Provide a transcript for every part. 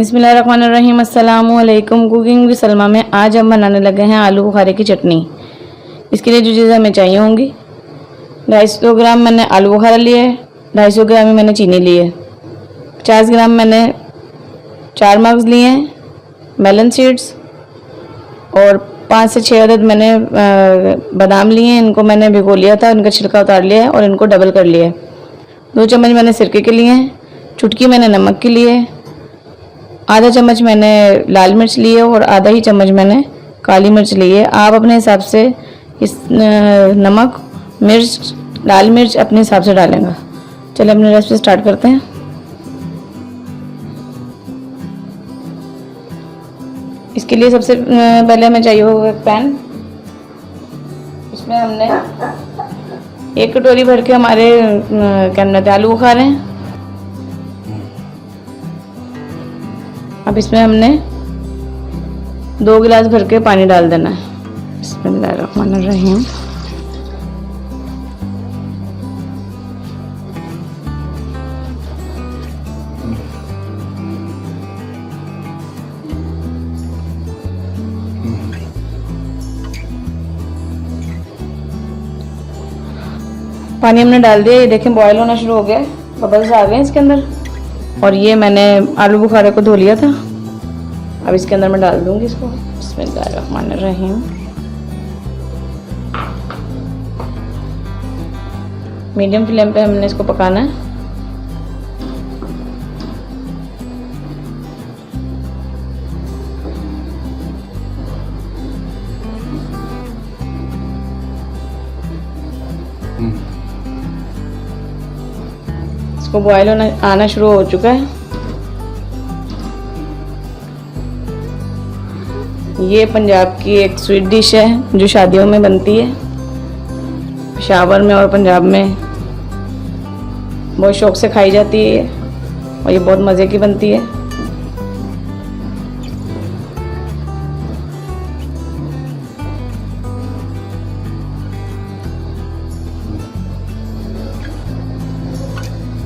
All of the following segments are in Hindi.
बिस्मिल्लाहिर्रहमानिर्रहीम। अस्सलामु अलैकुम। कुकिंग विद सलमा में आज हम बनाने लगे हैं आलू बुखारे की चटनी। इसके लिए जो चीज़ें हमें चाहिए होंगी, 250 ग्राम मैंने आलू बुखारा लिए, 250 ग्राम ही मैंने चीनी ली है, 50 ग्राम मैंने 4 मग्ज़ लिए हैं मेलन सीड्स, और 5 से 6 अदद मैंने बादाम लिए हैं। इनको मैंने भिगो लिया था, इनका छिलका उतार लिया है और इनको डबल कर लिया है। 2 चम्मच मैंने सिरके के लिए हैं, चुटकी मैंने नमक के लिए, आधा चम्मच मैंने लाल मिर्च ली है और आधा ही चम्मच मैंने काली मिर्च ली है। आप अपने हिसाब से इस नमक, मिर्च, लाल मिर्च अपने हिसाब से डालेंगे। चलिए अपनी रेसिपी स्टार्ट करते हैं। इसके लिए सबसे पहले हमें चाहिए होगा एक पैन। इसमें हमने 1 कटोरी भर के हमारे क्या कहते हैं आलू बुखारे हैं। अब इसमें हमने 2 गिलास भर के पानी डाल देना है। बिस्मिल्लाहिर्रहमानिर्रहीम। पानी हमने डाल दिया, ये देखें बॉयल होना शुरू हो गया, बबल्स आ गए हैं इसके अंदर। और ये मैंने आलू बुखारे को धो लिया था। अब इसके अंदर मैं डाल दूंगी इसको। बिस्मिल्लाहिर्रहमानिर्रहीम। मीडियम फ्लेम पे हमने इसको पकाना है। इसको बॉयल आना शुरू हो चुका है। ये पंजाब की एक स्वीट डिश है जो शादियों में बनती है, पेशावर में और पंजाब में बहुत शौक से खाई जाती है और ये बहुत मज़े की बनती है।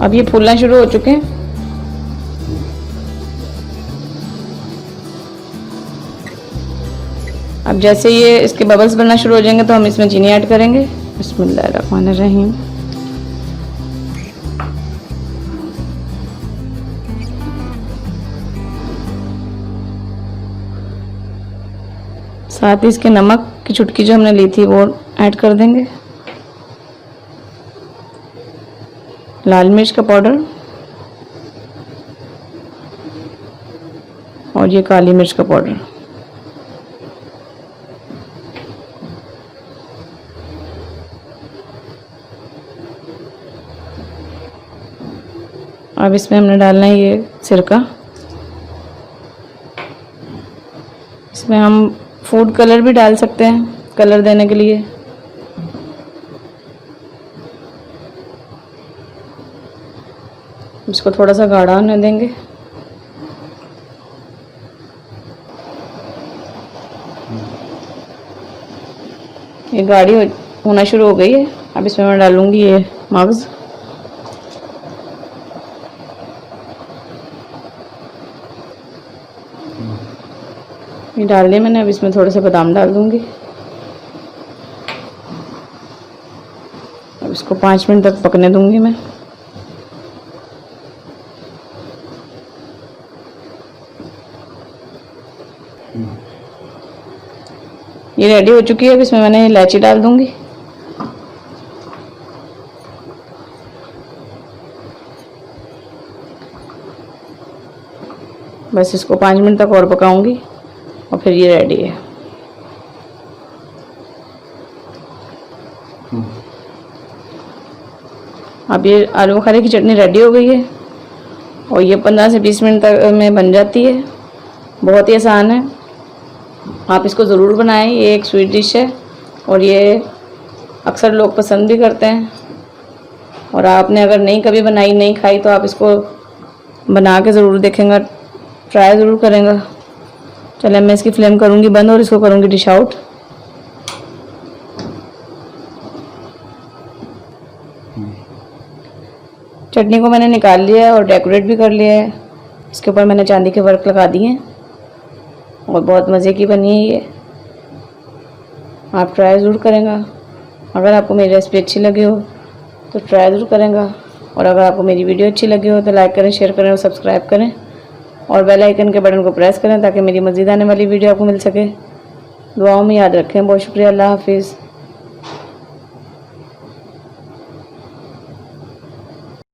अब ये फूलना शुरू हो चुके हैं। अब जैसे ये इसके बबल्स बनना शुरू हो जाएंगे तो हम इसमें चीनी ऐड करेंगे। बिस्मिल्लाहिर्रहमानिर्रहीम। साथ ही इसके नमक की चुटकी जो हमने ली थी वो ऐड कर देंगे, लाल मिर्च का पाउडर और ये काली मिर्च का पाउडर। अब इसमें हमने डालना है ये सिरका। इसमें हम फूड कलर भी डाल सकते हैं कलर देने के लिए। इसको थोड़ा सा गाढ़ा होने देंगे। ये गाढ़ी होना शुरू हो गई है। अब इसमें मैं डालूंगी ये मग्ज़। ये डाल दिए मैंने। अब इसमें थोड़े से बादाम डाल दूंगी। अब इसको 5 मिनट तक पकने दूंगी मैं। ये रेडी हो चुकी है। अब इसमें मैंने इलायची डाल दूंगी। बस इसको 5 मिनट तक और पकाऊंगी और फिर ये रेडी है। अब ये आलू बुखारे की चटनी रेडी हो गई है और ये 15 से 20 मिनट तक में बन जाती है। बहुत ही आसान है, आप इसको ज़रूर बनाएं। ये एक स्वीट डिश है और ये अक्सर लोग पसंद भी करते हैं। और आपने अगर नहीं कभी बनाई, नहीं खाई, तो आप इसको बना के ज़रूर देखेंगे, ट्राई ज़रूर करेंगे। चलिए मैं इसकी फ्लेम करूँगी बंद और इसको करूँगी डिश आउट। चटनी को मैंने निकाल लिया है और डेकोरेट भी कर लिया है। इसके ऊपर मैंने चांदी के वर्क लगा दिए हैं और बहुत मज़े की बनी है ये। आप ट्राई ज़रूर करेंगे। अगर आपको मेरी रेसिपी अच्छी लगी हो तो ट्राई ज़रूर करेंगे, और अगर आपको मेरी वीडियो अच्छी लगी हो तो लाइक करें, शेयर करें और सब्सक्राइब करें, और बेल आइकन के बटन को प्रेस करें ताकि मेरी मज़ीद आने वाली वीडियो आपको मिल सके। दुआओं में याद रखें। बहुत शुक्रिया। अल्लाह हाफिज़।